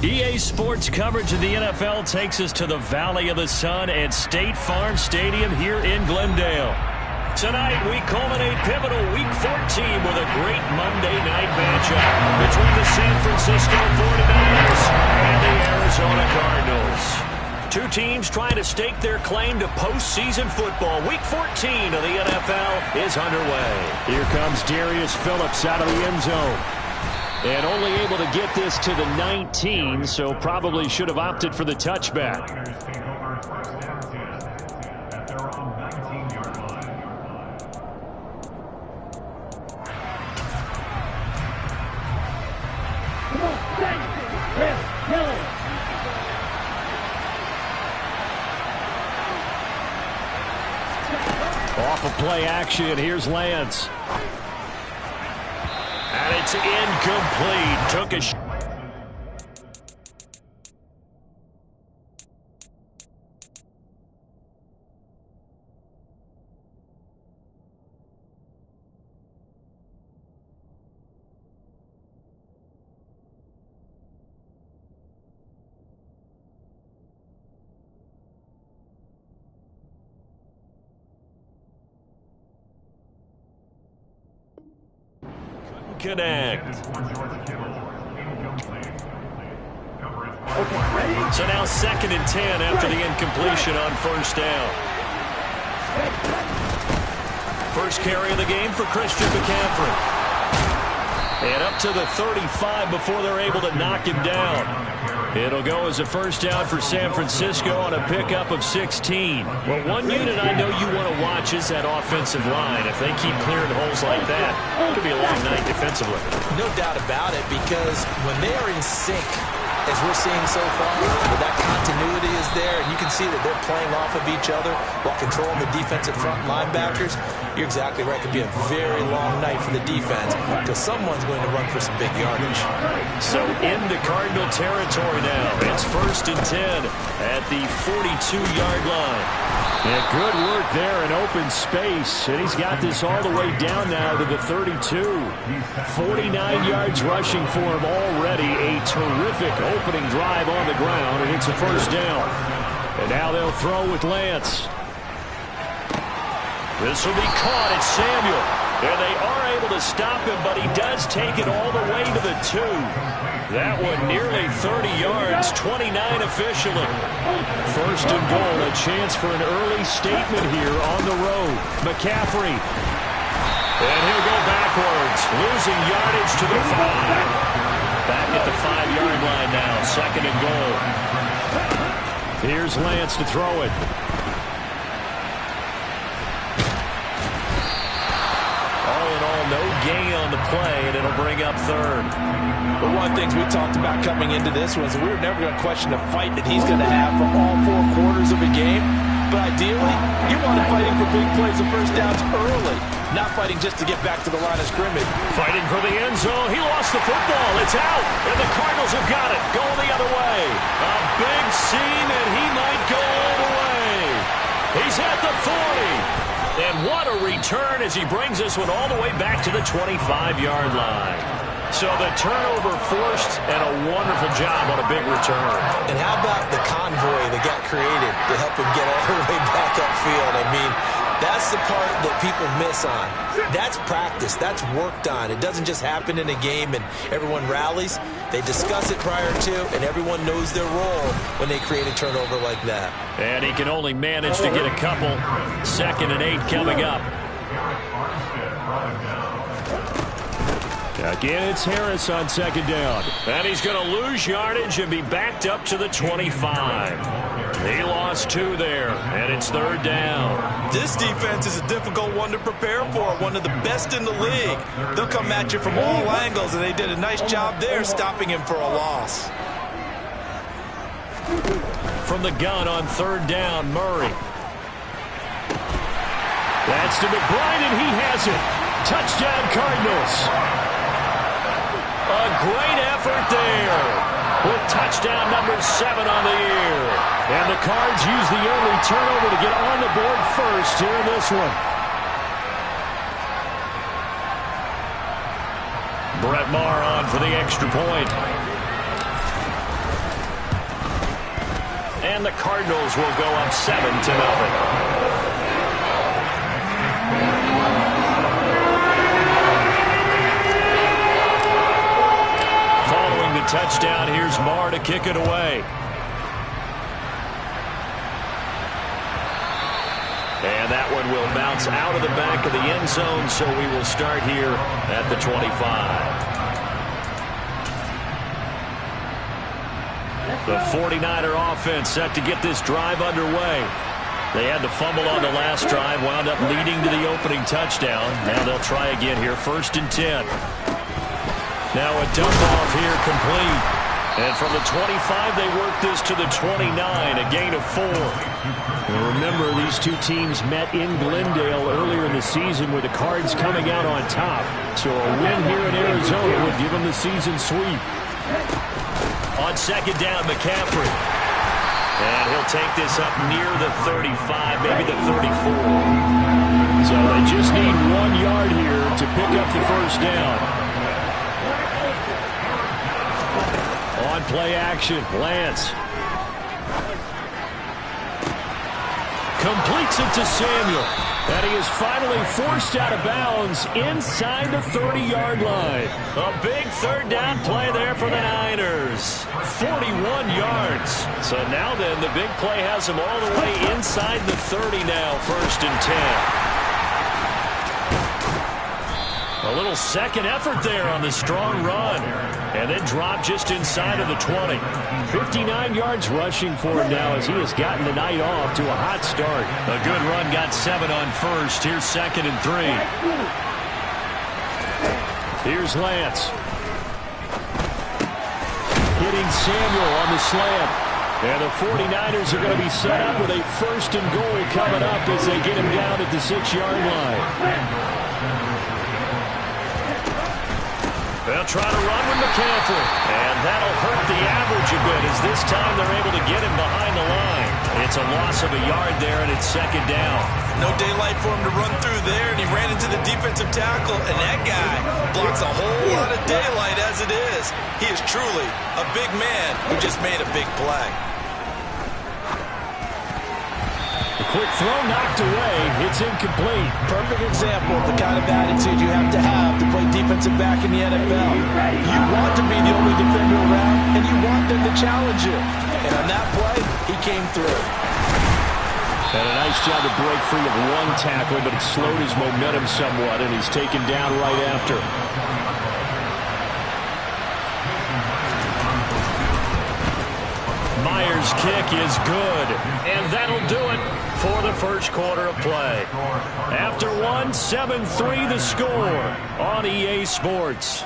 EA Sports coverage of the NFL takes us to the Valley of the Sun at State Farm Stadium here in Glendale. Tonight, we culminate pivotal Week 14 with a great Monday night matchup between the San Francisco 49ers and the Arizona Cardinals. Two teams trying to stake their claim to postseason football. Week 14 of the NFL is underway. Here comes Darius Phillips out of the end zone. And only able to get this to the 19, so probably should have opted for the touchback. Off of play action, here's Lance. And it's incomplete. Took a shot. Connect. So now 2nd and 10 after the incompletion on first down. First carry of the game for Christian McCaffrey. And up to the 35 before they're able to knock him down. It'll go as a first down for San Francisco on a pickup of 16. Well, one unit I know you want to watch is that offensive line. If they keep clearing holes like that, it could be a long night defensively. No doubt about it, because when they are in sync, as we're seeing so far, where that continuity is there, and you can see that they're playing off of each other while controlling the defensive front linebackers, you're exactly right. It could be a very long night for the defense because someone's going to run for some big yardage. So into Cardinal territory now. It's 1st and 10 at the 42-yard line. Yeah, good work there in open space. And he's got this all the way down now to the 32. 49 yards rushing for him already. A terrific opening drive on the ground, and it's a first down. And now they'll throw with Lance. This will be caught. It's Samuel. And they are able to stop him, but he does take it all the way to the 2. That one nearly 30 yards, 29 officially. 1st and goal, a chance for an early statement here on the road. McCaffrey. And he'll go backwards, losing yardage to the 5. Back at the 5-yard line now, 2nd and goal. Here's Lance to throw it. No gain on the play, and it'll bring up 3rd. Well, one of the things we talked about coming into this was we were never going to question the fight that he's going to have for all 4 quarters of a game. But ideally, you want him fighting for big plays and first downs early, not fighting just to get back to the line of scrimmage. Fighting for the end zone. He lost the football. It's out, and the Cardinals have got it. Going the other way. A big seam, and he might go all the way. He's at the 40. And what a return as he brings this one all the way back to the 25-yard line. So the turnover forced, and a wonderful job on a big return. And how about the convoy that got created to help him get all the way back upfield? I mean, that's the part that people miss on. That's practice. That's worked on. It doesn't just happen in a game and everyone rallies. They discuss it prior to, and everyone knows their role when they create a turnover like that. And he can only manage to get a couple. 2nd and 8 coming up. Again, it's Harris on 2nd down. And he's going to lose yardage and be backed up to the 25. He lost 2 there, and it's 3rd down. This defense is a difficult one to prepare for, one of the best in the league. They'll come at you from all angles, and they did a nice job there stopping him for a loss. From the gun on 3rd down, Murray. That's to McBride, and he has it. Touchdown, Cardinals. A great effort there with touchdown number 7 on the year. And the Cards use the only turnover to get on the board first here in this one. Brett Maher on for the extra point. and the Cardinals will go up 7-0. Following the touchdown, here's Marr to kick it away. And that one will bounce out of the back of the end zone, so we will start here at the 25. The 49er offense set to get this drive underway. They had to fumble on the last drive, wound up leading to the opening touchdown. Now they'll try again here, 1st and 10. Now a dump-off here complete. And from the 25, they work this to the 29, a gain of 4. Well, remember, these two teams met in Glendale earlier in the season with the Cards coming out on top. So a win here in Arizona would give them the season sweep. On 2nd down, McCaffrey. And he'll take this up near the 35, maybe the 34. So they just need 1 yard here to pick up the 1st down. On play action, Lance. Completes it to Samuel. And he is finally forced out of bounds inside the 30-yard line. A big 3rd down play there for the Niners. 41 yards. So now then, the big play has him all the way inside the 30 now, 1st and 10. A little second effort there on the strong run. And then drop just inside of the 20. 59 yards rushing for him now as he has gotten the night off to a hot start. A good run, got 7 on 1st. Here's 2nd and 3. Here's Lance. Hitting Samuel on the slant. And the 49ers are going to be set up with a 1st and goal coming up as they get him down at the 6-yard line. They'll try to run with McCaffrey. And that'll hurt the average a bit as this time they're able to get him behind the line. It's a loss of a yard there, and it's 2nd down. No daylight for him to run through there, and he ran into the defensive tackle, and that guy blocks a whole lot of daylight as it is. He is truly a big man who just made a big play. Quick throw knocked away. It's incomplete. Perfect example of the kind of attitude you have to play defensive back in the NFL. You want to be the only defender around, and you want them to challenge you. And on that play, he came through. And a nice job to break free of 1 tackle, but it slowed his momentum somewhat, and he's taken down right after. Myers' kick is good, and that'll do it for the 1st quarter of play. After 1, 7-3 the score on EA Sports.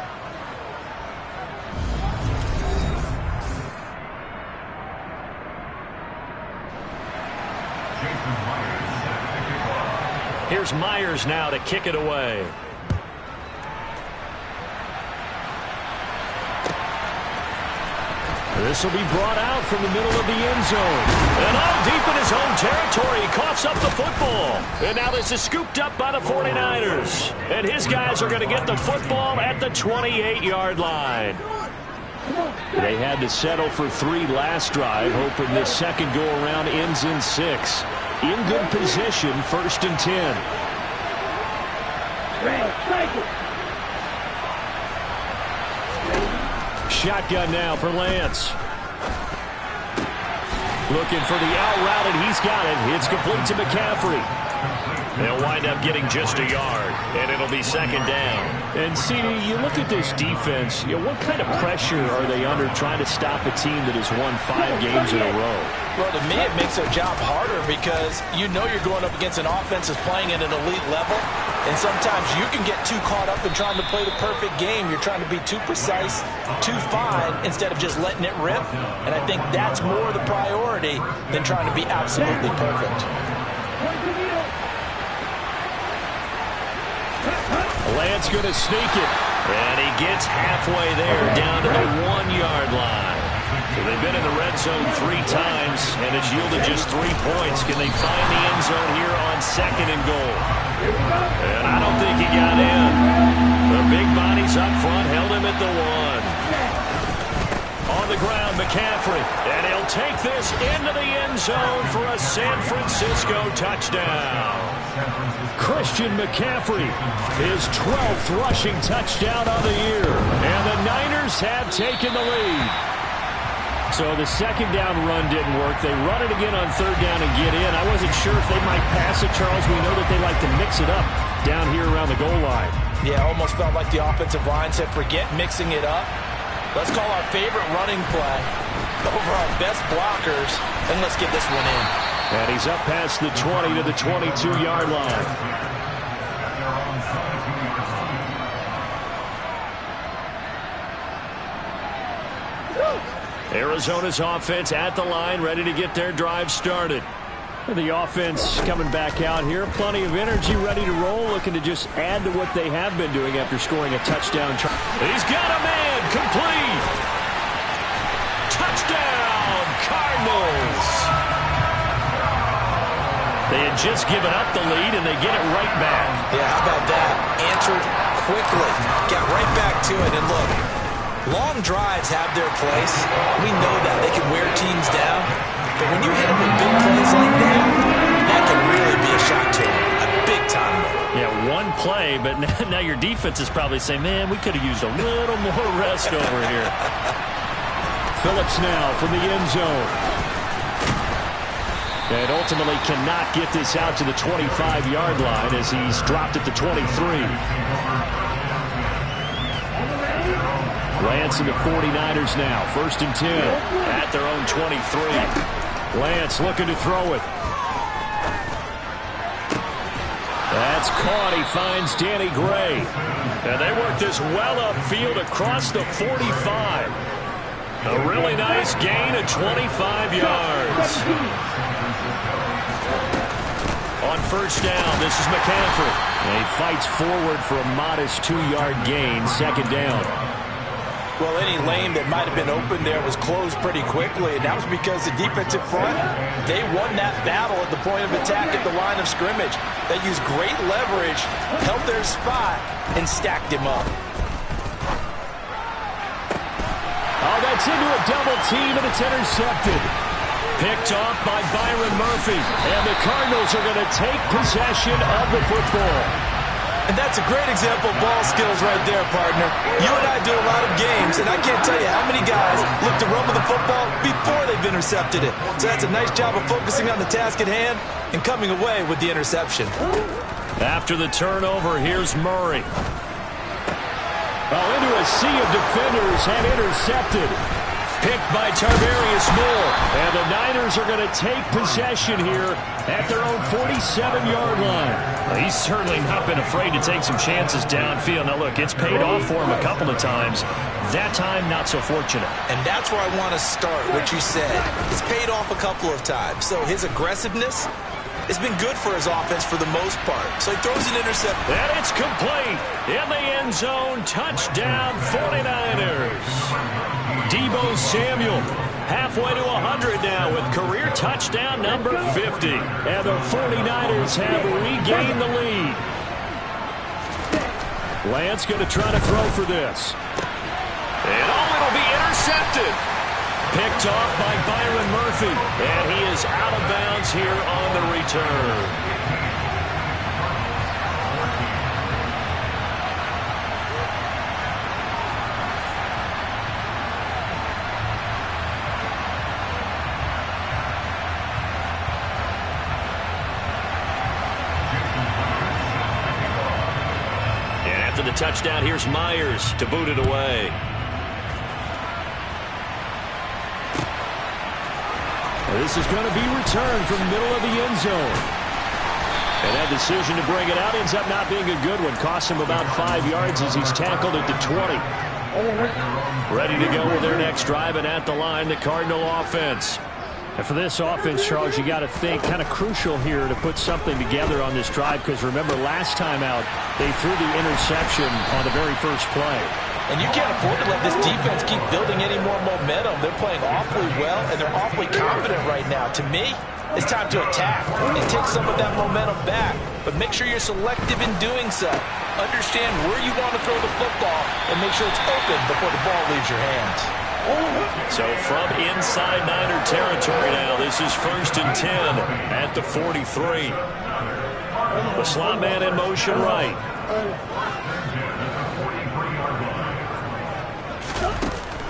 Here's Myers now to kick it away. This will be brought out from the middle of the end zone. And all deep in his own territory, he coughs up the football. And now this is scooped up by the 49ers. And his guys are going to get the football at the 28-yard line. They had to settle for 3 last drive, hoping this second go-around ends in 6. In good position, 1st and 10. Shotgun now for Lance. Looking for the out route, and he's got it. It's complete to McCaffrey. They'll wind up getting just a yard, and it'll be 2nd down. And, CD, you look at this defense, what kind of pressure are they under trying to stop a team that has won 5 games in a row? Well, to me, it makes their job harder because you know you're going up against an offense that's playing at an elite level. And sometimes you can get too caught up in trying to play the perfect game. You're trying to be too precise, too fine, instead of just letting it rip. And I think that's more the priority than trying to be absolutely perfect. Lance going to sneak it. And he gets halfway there, down to the 1-yard line. So they've been in the red zone 3 times, and it's yielded just 3 points. Can they find the end zone here on 2nd and goal? And I don't think he got in. The big bodies up front held him at the 1. On on the ground, McCaffrey. And he'll take this into the end zone for a San Francisco touchdown. Christian McCaffrey, his 12th rushing touchdown of the year. And the Niners have taken the lead. So the second down run didn't work. They run it again on third down and get in. I wasn't sure if they might pass it, Charles. We know that they like to mix it up down here around the goal line. Yeah, almost felt like the offensive line said, forget mixing it up. Let's call our favorite running play over our best blockers, and let's get this one in. And he's up past the 20 to the 22-yard line. Arizona's offense at the line, ready to get their drive started. The offense coming back out here. Plenty of energy, ready to roll, looking to just add to what they have been doing after scoring a touchdown. He's got a man, complete. Touchdown, Cardinals. They had just given up the lead, and they get it right back. Yeah, how about that? Answered quickly. Got right back to it, and look, long drives have their place. We know that. They can wear teams down. But when you hit them with big plays like that, that can really be a shock to them. A big-time one. Yeah, one play, but now your defense is probably saying, man, we could have used a little more rest over here. Phillips now from the end zone. And ultimately cannot get this out to the 25-yard line as he's dropped at the 23. Lance and the 49ers now. 1st and 10 at their own 23. Lance looking to throw it. That's caught. He finds Danny Gray. And they work this well upfield across the 45. A really nice gain of 25 yards. On 1st down, this is McCaffrey. And he fights forward for a modest 2-yard gain. 2nd down. Well, any lane that might have been open there was closed pretty quickly, and that was because the defensive front, they won that battle at the point of attack at the line of scrimmage. They used great leverage, held their spot, and stacked him up. Oh, that's into a double team, and it's intercepted. Picked off by Byron Murphy. And the Cardinals are going to take possession of the football. And that's a great example of ball skills right there, partner. You and I do a lot of games, and I can't tell you how many guys look to run with the football before they've intercepted it. So that's a nice job of focusing on the task at hand and coming away with the interception. After the turnover, here's Murray. Oh, into a sea of defenders and intercepted. Picked by Tarvarius Moore. And the Niners are going to take possession here at their own 47-yard line. Well, he's certainly not been afraid to take some chances downfield. Now, look, it's paid off for him a couple of times. That time, not so fortunate. And that's where I want to start, what you said. It's paid off a couple of times. So his aggressiveness has been good for his offense for the most part. So he throws an interception. And it's complete. In the end zone, touchdown 49ers. Deebo Samuel halfway to 100 now with career touchdown number 50. And the 49ers have regained the lead. Lance going to try to throw for this. And it'll be intercepted. Picked off by Byron Murphy. And he is out of bounds here on the return. After the touchdown, here's Myers to boot it away. This is going to be returned from the middle of the end zone. And that decision to bring it out ends up not being a good one. Costs him about 5 yards as he's tackled at the 20. Ready to go with their next drive, and at the line, the Cardinal offense. And for this offense, Charles, you got to think kind of crucial here to put something together on this drive, because remember last time out they threw the interception on the very first play. And you can't afford to let this defense keep building any more momentum. They're playing awfully well, and they're awfully confident right now. To me, it's time to attack and take some of that momentum back. But make sure you're selective in doing so. Understand where you want to throw the football and make sure it's open before the ball leaves your hands. So from inside Niner territory now, this is 1st and 10 at the 43. The slot man in motion right.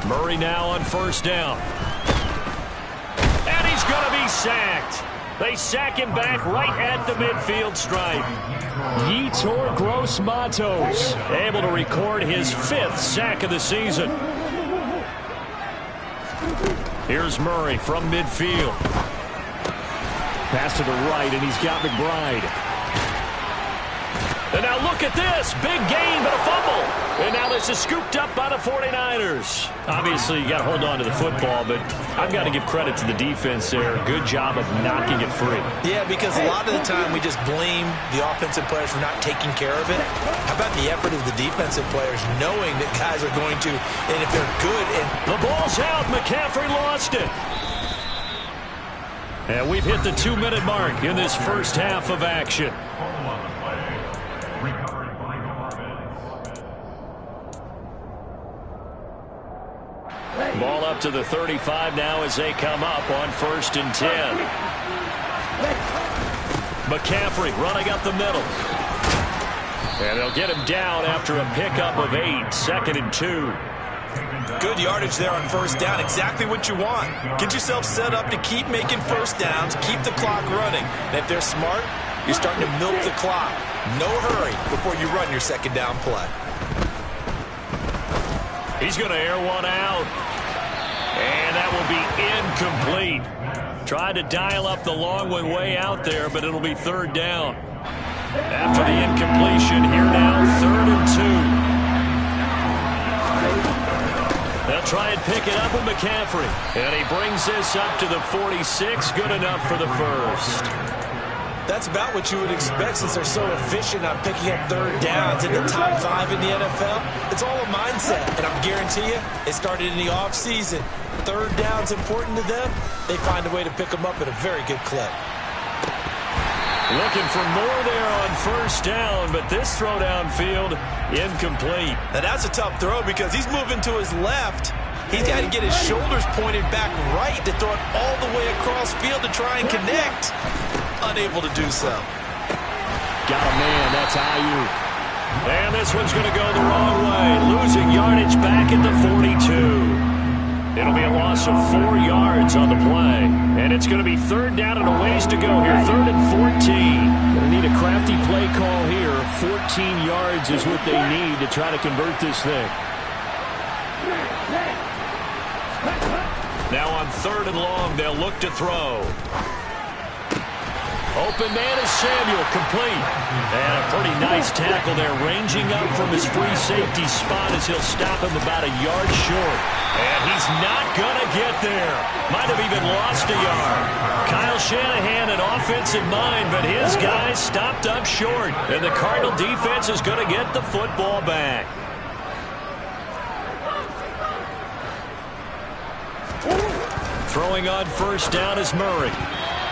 Murray now on 1st down. And he's going to be sacked. They sack him back right at the midfield stripe. Yetur Gross-Matos able to record his 5th sack of the season. Here's Murray from midfield. Pass to the right, and he's got McBride. And now look at this. Big gain, but a fumble. And now this is scooped up by the 49ers. Obviously, you got to hold on to the football, but I've got to give credit to the defense there. Good job of knocking it free. Yeah, because a lot of the time we just blame the offensive players for not taking care of it. How about the effort of the defensive players knowing that guys are going to, and if they're good. And the ball's out. McCaffrey lost it. And we've hit the 2-minute mark in this first half of action. Ball up to the 35 now as they come up on 1st and 10. McCaffrey running up the middle. And they'll get him down after a pickup of 8. 2nd and 2. Good yardage there on 1st down. Exactly what you want. Get yourself set up to keep making 1st downs. Keep the clock running. And if they're smart, you're starting to milk the clock. No hurry before you run your 2nd down play. He's going to air one out. And that will be incomplete. Tried to dial up the long one way out there, but it'll be 3rd down. After the incompletion, here now, 3rd and 2. They'll try and pick it up with McCaffrey. And he brings this up to the 46. Good enough for the 1st. That's about what you would expect since they're so efficient on picking up 3rd downs in the top 5 in the NFL. It's all a mindset, and I guarantee you, it started in the offseason. 3rd down's important to them. They find a way to pick them up at a very good clip. Looking for more there on 1st down, but this throw downfield incomplete. Now that's a tough throw because he's moving to his left. He's got to get his shoulders pointed back right to throw it all the way across field to try and connect. Unable to do so. Got a man. That's Ayuk. And this one's going to go the wrong way. Losing yardage back at the 42. It'll be a loss of 4 yards on the play. And it's going to be 3rd down and a ways to go here. 3rd and 14. Going to need a crafty play call here. 14 yards is what they need to try to convert this thing. Now on 3rd and long, they'll look to throw. Open man is Samuel, complete. And a pretty nice tackle there, ranging up from his free safety spot as he'll stop him about a yard short. And he's not going to get there. Might have even lost a yard. Kyle Shanahan an offensive mind, but his guys stopped up short. And the Cardinal defense is going to get the football back. Throwing on 1st down is Murray.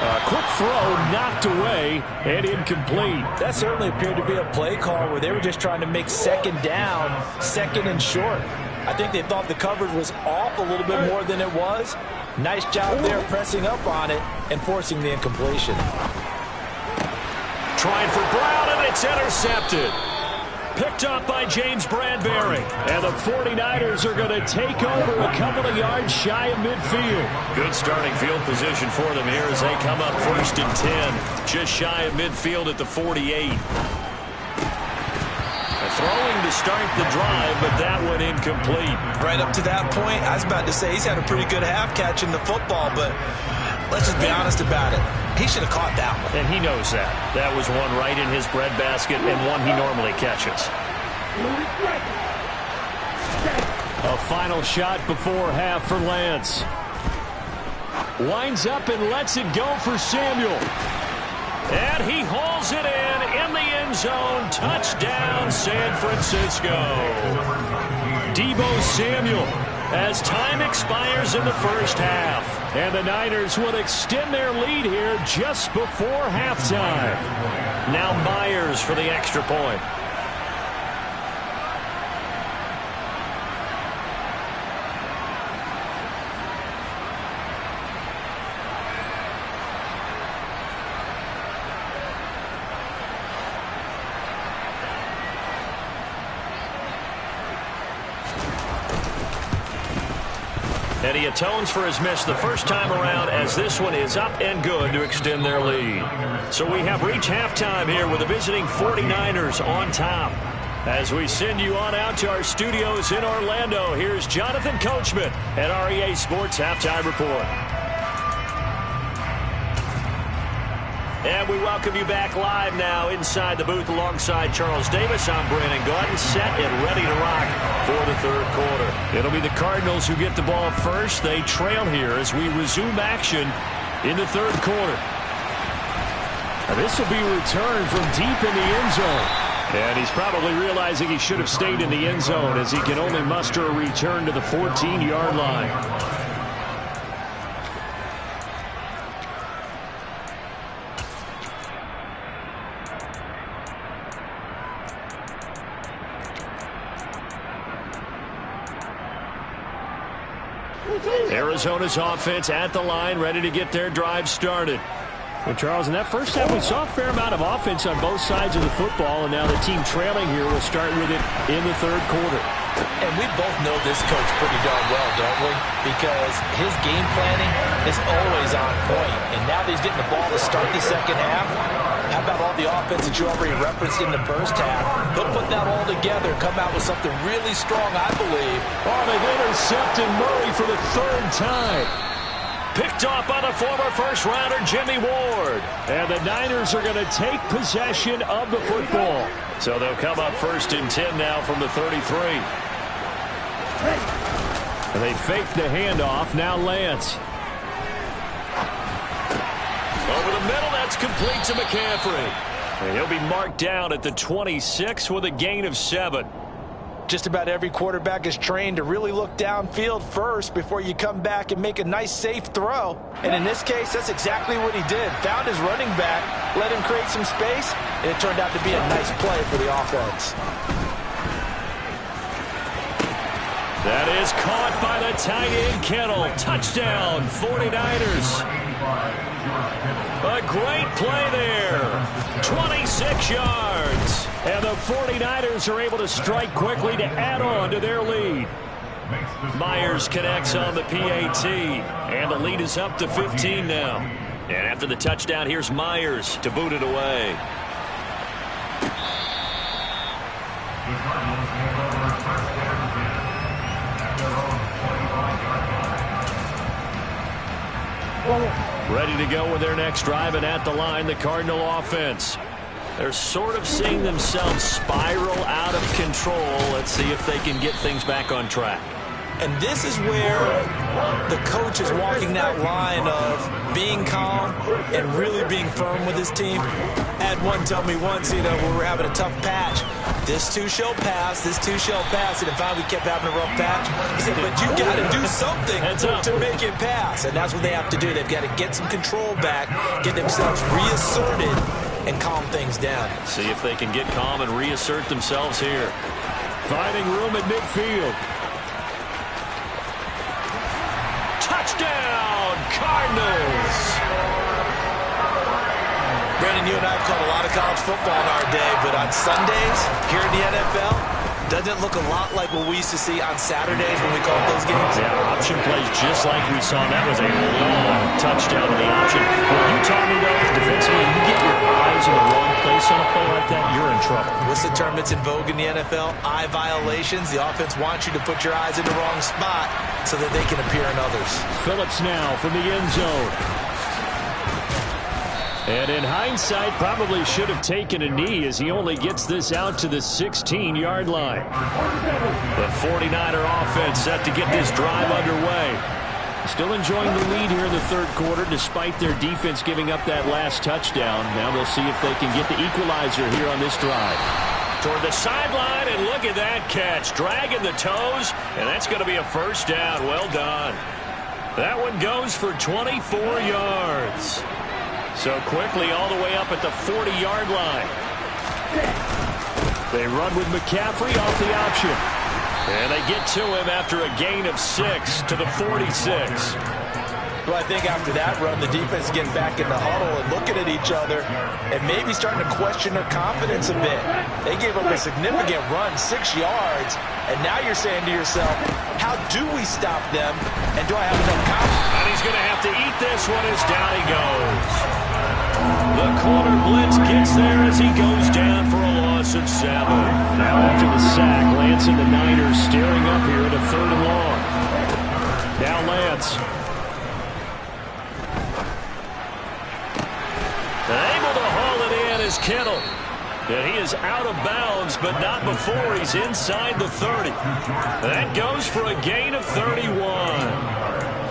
A quick throw knocked away and incomplete. That certainly appeared to be a play call where they were just trying to make 2nd down, 2nd and short. I think they thought the coverage was off a little bit more than it was. Nice job there pressing up on it and forcing the incompletion. Trying for Brown, and it's intercepted. Picked up by James Bradbury. And the 49ers are going to take over a couple of yards shy of midfield. Good starting field position for them here as they come up 1st and 10. Just shy of midfield at the 48. Throwing to start the drive, but that one incomplete. Right up to that point, I was about to say he's had a pretty good half catching the football, but let's just be honest about it. He should have caught that one. And he knows that. That was one right in his breadbasket and one he normally catches. A final shot before half for Lance. Winds up and lets it go for Samuel. And he hauls it in the end zone. Touchdown, San Francisco. Deebo Samuel as time expires in the first half. And the Niners will extend their lead here just before halftime. Now Myers for the extra point. And he atones for his miss the first time around as this one is up and good to extend their lead. So we have reached halftime here with the visiting 49ers on top. As we send you on out to our studios in Orlando, here's Jonathan Coachman at REA Sports Halftime Report. And we welcome you back live now inside the booth alongside Charles Davis. I'm Brandon Gaudin, set and ready to rock for the third quarter. It'll be the Cardinals who get the ball first. They trail here as we resume action in the third quarter. Now this will be returned from deep in the end zone. And he's probably realizing he should have stayed in the end zone as he can only muster a return to the 14-yard line. Arizona's offense at the line, ready to get their drive started. Well, Charles, in that first half, we saw a fair amount of offense on both sides of the football, and now the team trailing here will start with it in the third quarter. And we both know this coach pretty darn well, don't we? Because his game planning is always on point. And now that he's getting the ball to start the second half, how about all the offense that you already referenced in the first half? He'll put that all together, come out with something really strong, I believe. Oh, they've intercepted Murray for the third time. Picked off by the former first-rounder Jimmy Ward. And the Niners are going to take possession of the football. So they'll come up first and 10 now from the 33. And they fake the handoff. Now Lance. Over the middle, that's complete to McCaffrey. And he'll be marked down at the 26 with a gain of 7. Just about every quarterback is trained to really look downfield first before you come back and make a nice, safe throw. And in this case, that's exactly what he did. Found his running back, let him create some space, and it turned out to be a nice play for the offense. That is caught by the tight end Kittle. Touchdown, 49ers. A great play there. 26 yards. And the 49ers are able to strike quickly to add on to their lead. Myers connects on the PAT. And the lead is up to 15 now. And after the touchdown, here's Myers to boot it away. Ready to go with their next drive, and at the line, the Cardinal offense. They're sort of seeing themselves spiral out of control. Let's see if they can get things back on track. And this is where the coach is walking that line of being calm and really being firm with his team. I had one tell me once, we were having a tough patch. This too shall pass, this too shall pass. And if we kept having a rough patch, he said, but you got to do something to make it pass. And that's what they have to do. They've got to get some control back, get themselves reasserted, and calm things down. See if they can get calm and reassert themselves here. Finding room at midfield. Touchdown, Cardinals! Brandon, you and I have caught a lot of college football in our day, but on Sundays here in the NFL, doesn't it look a lot like what we used to see on Saturdays when we called those games? Yeah, option plays just like we saw. That was a long touchdown to the option. What you told me, though, defensively, you get your eyes in the wrong place on a play like that, you're in trouble. What's the term that's in vogue in the NFL? Eye violations. The offense wants you to put your eyes in the wrong spot so that they can appear in others. Phillips now from the end zone. And in hindsight, probably should have taken a knee as he only gets this out to the 16-yard line. The 49er offense set to get this drive underway. Still enjoying the lead here in the third quarter despite their defense giving up that last touchdown. Now they'll see if they can get the equalizer here on this drive. Toward the sideline, and look at that catch. Dragging the toes, and that's going to be a first down. Well done. That one goes for 24 yards. So quickly all the way up at the 40-yard line. They run with McCaffrey off the option. And they get to him after a gain of 6 to the 46. Well, I think after that run, the defense getting back in the huddle and looking at each other and maybe starting to question their confidence a bit. They gave up a significant run, 6 yards, and now you're saying to yourself, how do we stop them, and do I have enough confidence? And he's going to have to eat this one as down he goes. The corner blitz gets there as he goes down for a loss of 7. Now after the sack, Lance and the Niners staring up here at a 3rd and long. Now Lance. Able to haul it in is Kittle. And he is out of bounds, but not before he's inside the 30. That goes for a gain of 31.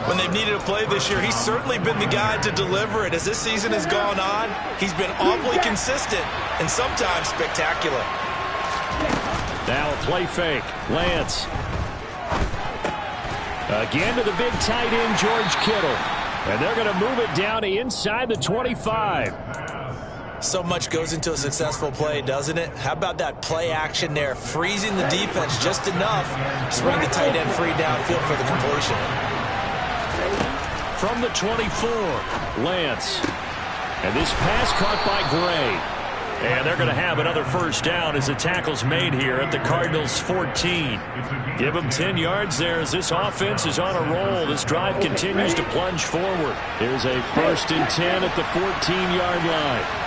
When they've needed a play this year, he's certainly been the guy to deliver it. As this season has gone on, he's been awfully consistent and sometimes spectacular. Now a play fake. Lance. Again to the big tight end, George Kittle. And they're going to move it down to inside the 25. So much goes into a successful play, doesn't it? How about that play action there, freezing the defense just enough to bring the tight end free downfield for the completion. From the 24, Lance. And this pass caught by Gray. And they're going to have another first down as the tackle's made here at the Cardinals' 14. Give them 10 yards there as this offense is on a roll. This drive continues to plunge forward. Here's a 1st and 10 at the 14-yard line.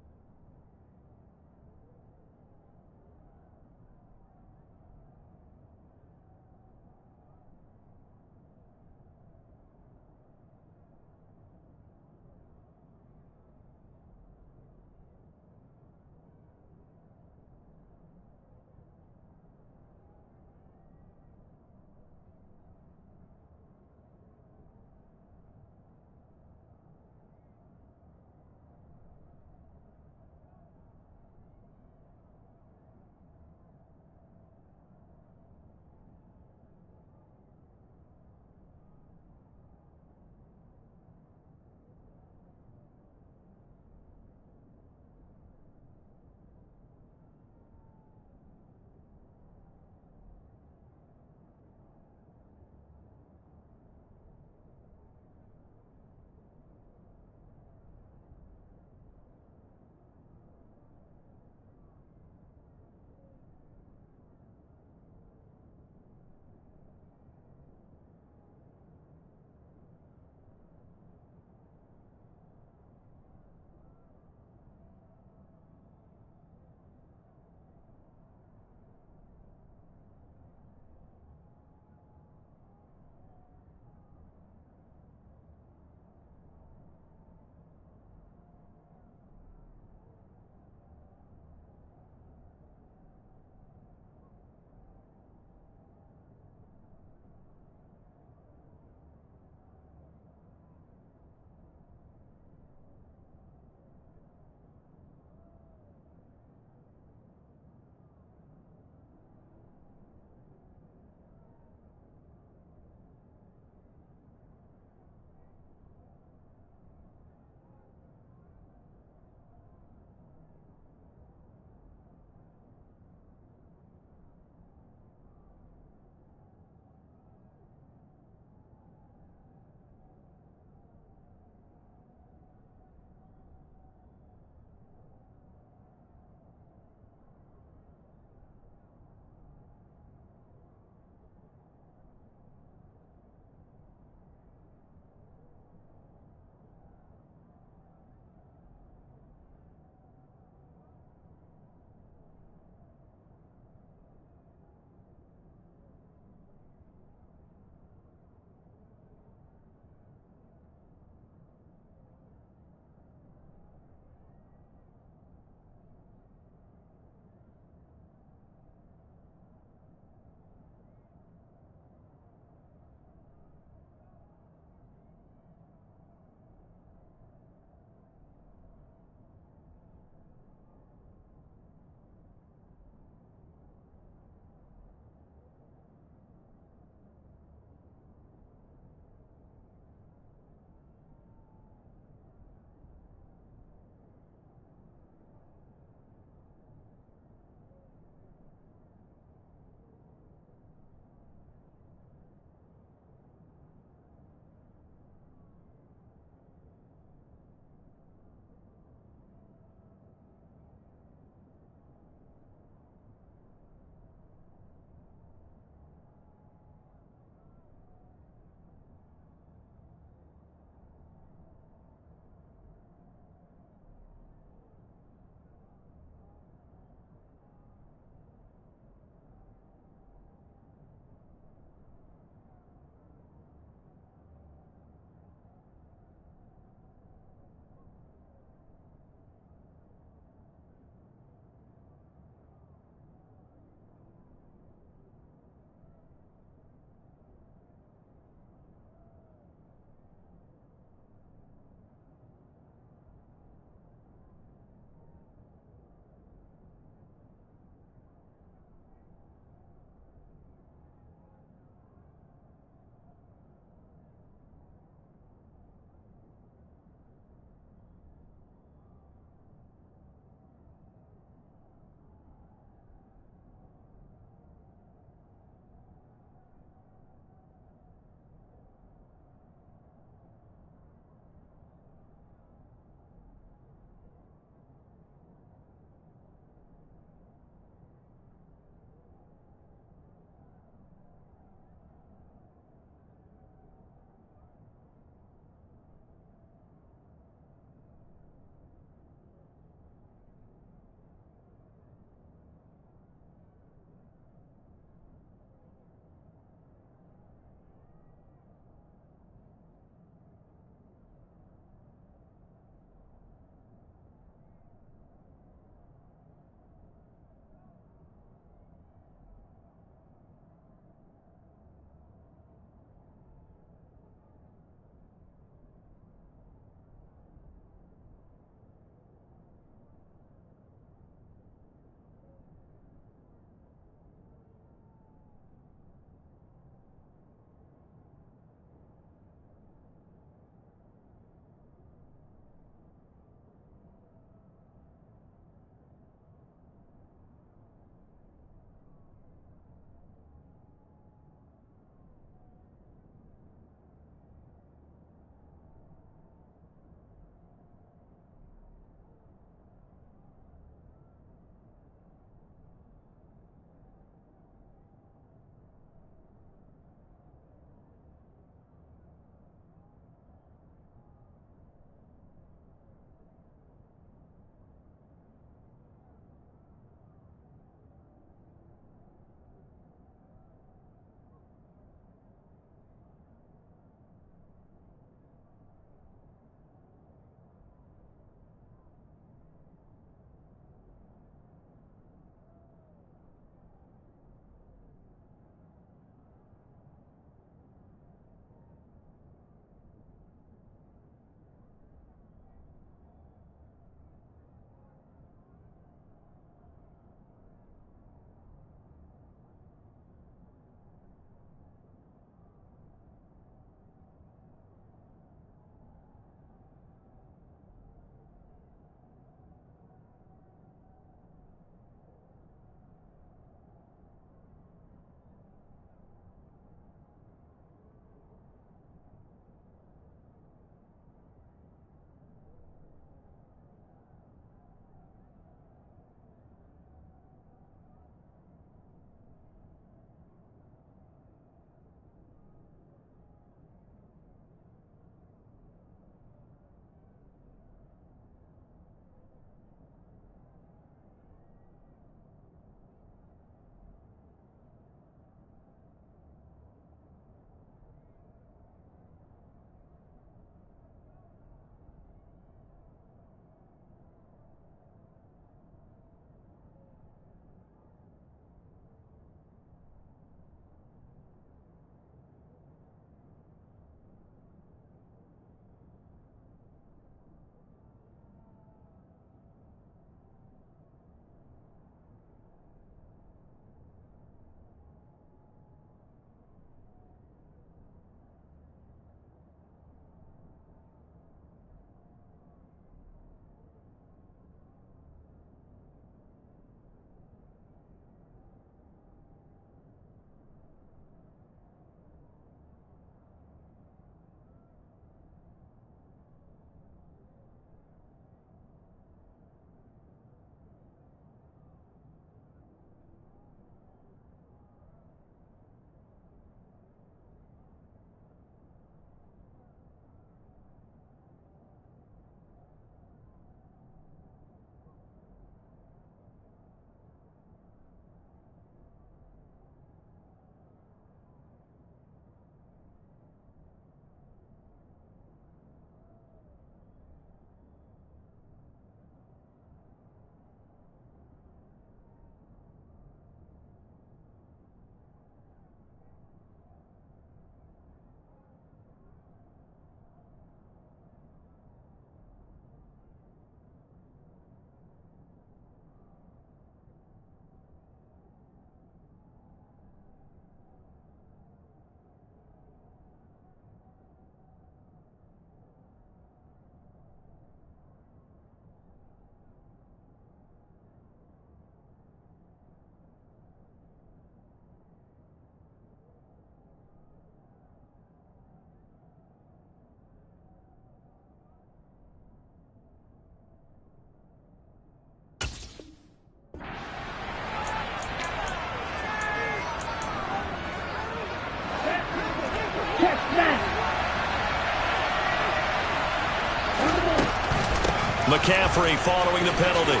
McCaffrey following the penalty.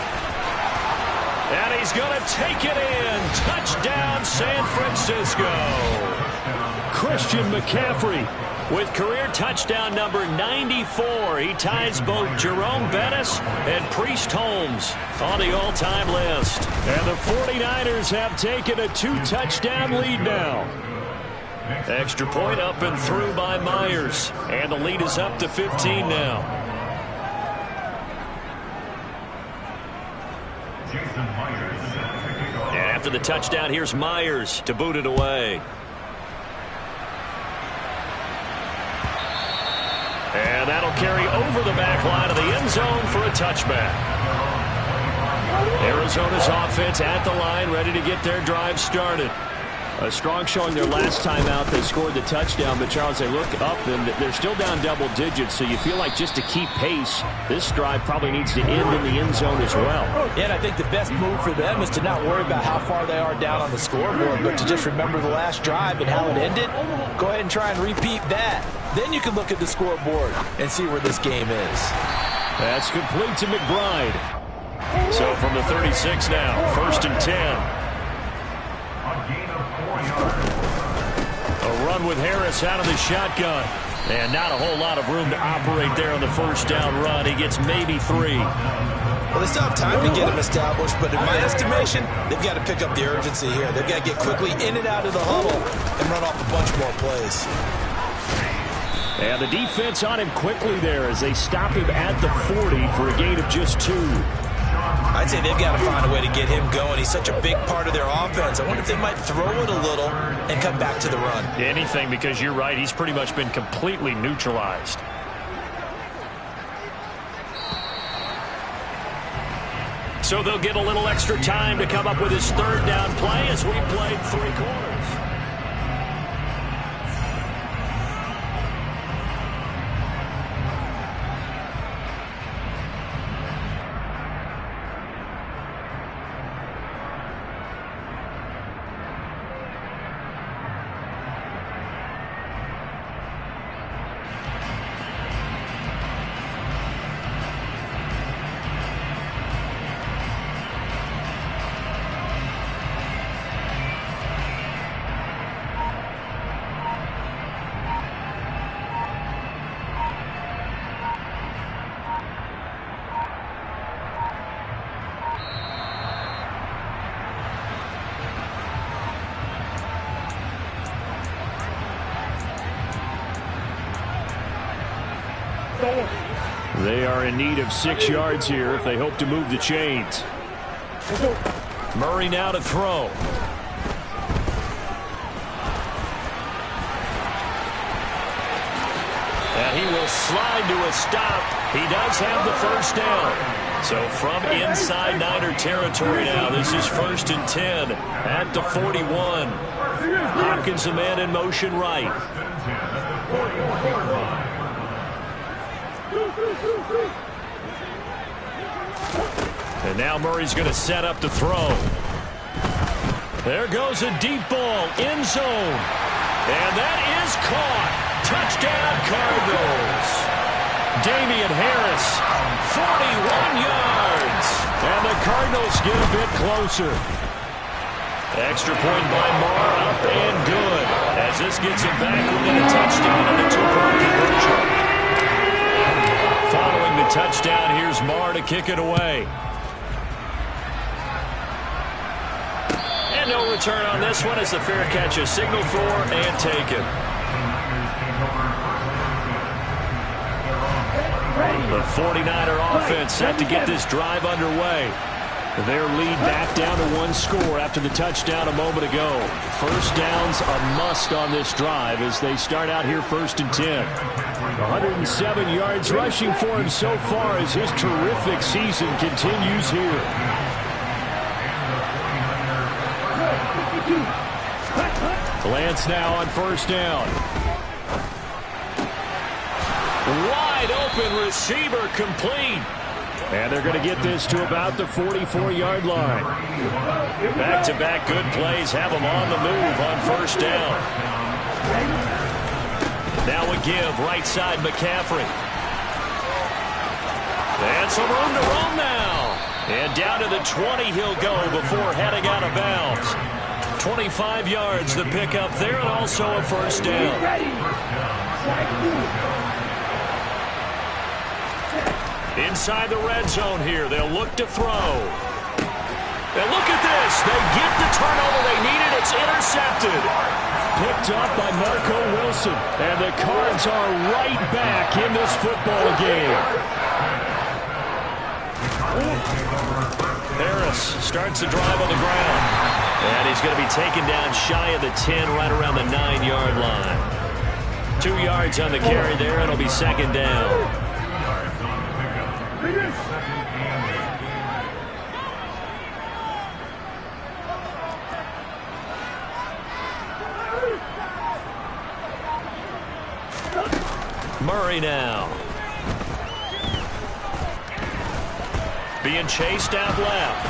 And he's going to take it in. Touchdown, San Francisco. Christian McCaffrey with career touchdown number 94. He ties both Jerome Bettis and Priest Holmes on the all-time list. And the 49ers have taken a 2-touchdown lead now. Extra point up and through by Myers. And the lead is up to 15 now. And after the touchdown, here's Myers to boot it away. And that'll carry over the back line of the end zone for a touchback. Arizona's offense at the line, ready to get their drive started. A strong showing their last time out. They scored the touchdown, but Charles, they look up and they're still down double digits, so you feel like just to keep pace, this drive probably needs to end in the end zone as well. Yeah, and I think the best move for them is to not worry about how far they are down on the scoreboard, but to just remember the last drive and how it ended. Go ahead and try and repeat that. Then you can look at the scoreboard and see where this game is. That's complete to McBride. So from the 36 now, 1st and 10. A run with Harris out of the shotgun. And not a whole lot of room to operate there on the first down run. He gets maybe 3. Well, they still have time to get him established, but in my estimation, they've got to pick up the urgency here. They've got to get quickly in and out of the huddle and run off a bunch more plays. And the defense on him quickly there as they stop him at the 40 for a gain of just 2. I'd say they've got to find a way to get him going. He's such a big part of their offense. I wonder if they might throw it a little and come back to the run. Anything, because you're right. He's pretty much been completely neutralized. So they'll get a little extra time to come up with his 3rd down play as we played 3 quarters. They are in need of 6 yards here if they hope to move the chains. Murray now to throw. And he will slide to a stop. He does have the first down. So from inside Niner territory now, this is 1st and 10 at the 41. Hopkins, the man in motion right. And now Murray's going to set up to throw. There goes a deep ball, end zone. And that is caught. Touchdown, Cardinals. Damian Harris, 41 yards. And the Cardinals get a bit closer. Extra point by Marr, up and good. As this gets him back within a touchdown and a 2-point conversion. Following the touchdown, here's Marr to kick it away. And no return on this one as the fair catch is signaled for and taken. The 49er offense set to get this drive underway. Their lead back down to 1 score after the touchdown a moment ago. First down's a must on this drive as they start out here 1st and 10. 107 yards rushing for him so far as his terrific season continues here. Lance now on 1st down. Wide open receiver complete. And they're going to get this to about the 44-yard line. Back-to-back good plays have them on the move on 1st down. Now a give right side McCaffrey. And some room to roam now. And down to the 20 he'll go before heading out of bounds. 25 yards the pickup there, and also a first down. Inside the red zone here, they'll look to throw. And look at this. They get the turnover they needed. It's intercepted. Picked up by Marco Wilson. And the Cards are right back in this football game. Harris starts the drive on the ground. And he's going to be taken down shy of the 10, right around the 9-yard line. 2 yards on the carry there, and it'll be second down. Murray now. Being chased out left.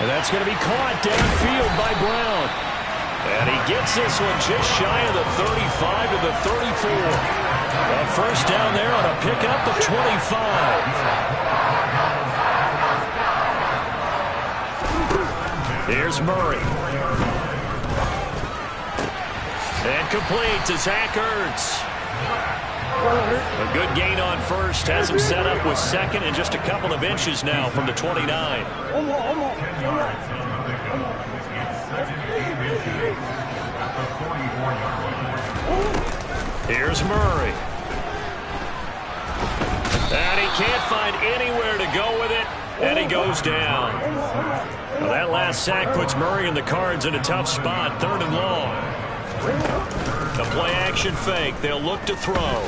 And that's going to be caught downfield by Brown. And he gets this one just shy of the 35 to the 34. A first down there on a pickup of 25. Here's Murray. And complete to Zach Ertz. A good gain on first. Has him set up with second and just a couple of inches now from the 29. Here's Murray. And he can't find anywhere to go with it. And he goes down. Well, that last sack puts Murray and the Cards in a tough spot. 3rd and long. The play-action fake. They'll look to throw.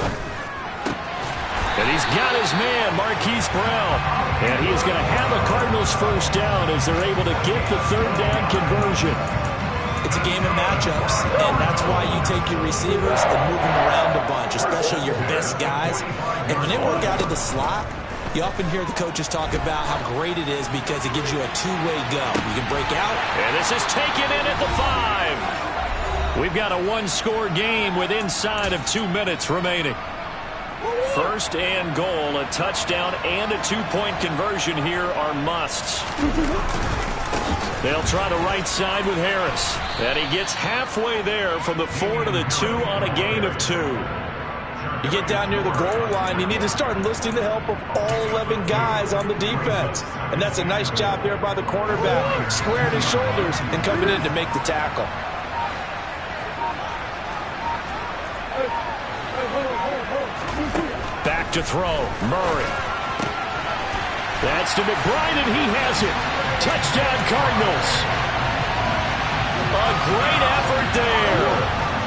And he's got his man, Marquise Brown. And he is going to have a Cardinals first down as they're able to get the 3rd down conversion. It's a game of matchups, and that's why you take your receivers and move them around a bunch, especially your best guys. And when they work out of the slot, you often hear the coaches talk about how great it is because it gives you a two-way go. You can break out. And this is taken in at the 5. We've got a one-score game with inside of 2 minutes remaining. 1st and goal, a touchdown and a 2-point conversion here are musts. They'll try the right side with Harris. And he gets halfway there from the 4 to the 2 on a gain of 2. You get down near the goal line, you need to start enlisting the help of all 11 guys on the defense. And that's a nice job there by the cornerback, squaring his shoulders and coming in to make the tackle. Back to throw, Murray. That's to McBride, and he has it. Touchdown, Cardinals. A great effort there.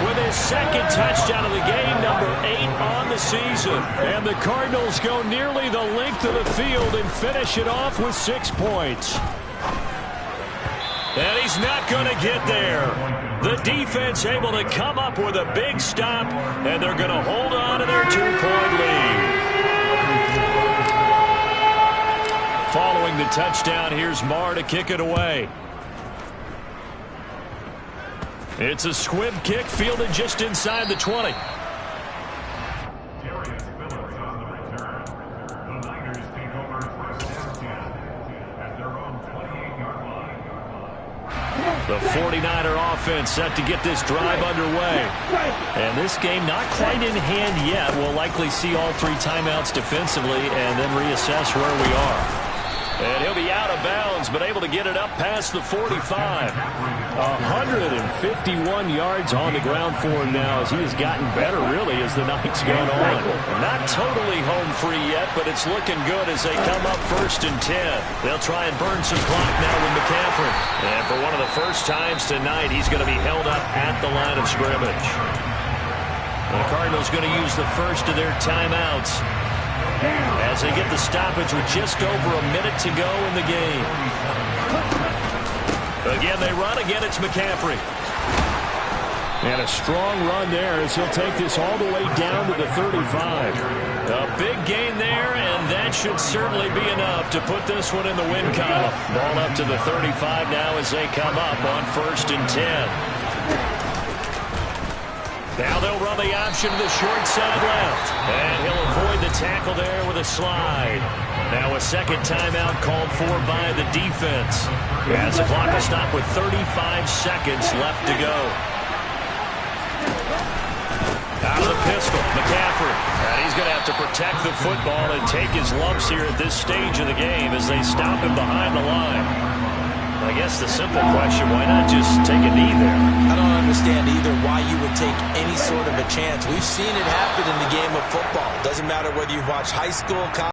With his 2nd touchdown of the game, number 8 on the season. And the Cardinals go nearly the length of the field and finish it off with 6 points. And he's not going to get there. The defense able to come up with a big stop, and they're going to hold on to their 2-point lead. Following the touchdown, here's Marr to kick it away. It's a squib kick fielded just inside the 20. The 49er offense set to get this drive underway. And this game not quite in hand yet. We'll likely see all 3 timeouts defensively and then reassess where we are. And he'll be out of bounds, but able to get it up past the 45. 151 yards on the ground for him now as he has gotten better, really, as the night's gone on. Not totally home free yet, but it's looking good as they come up 1st and 10. They'll try and burn some clock now with McCaffrey. And for one of the first times tonight, he's going to be held up at the line of scrimmage. The Cardinals going to use the first of their timeouts as they get the stoppage with just over a minute to go in the game. Again, they run. Again, it's McCaffrey. And a strong run there as he'll take this all the way down to the 35. A big gain there, and that should certainly be enough to put this one in the win column. Ball up to the 35 now as they come up on 1st and 10. Now they'll run the option to the short side left. And he'll avoid the tackle there with a slide. Now a second timeout called for by the defense. As the clock will stop with 35 seconds left to go. Out of the pistol, McCaffrey. And he's going to have to protect the football and take his lumps here at this stage of the game as they stop him behind the line. I guess the simple question, why not just take a knee there? I don't understand either why you would take any sort of a chance. We've seen it happen in the game of football. Doesn't matter whether you watch high school, college.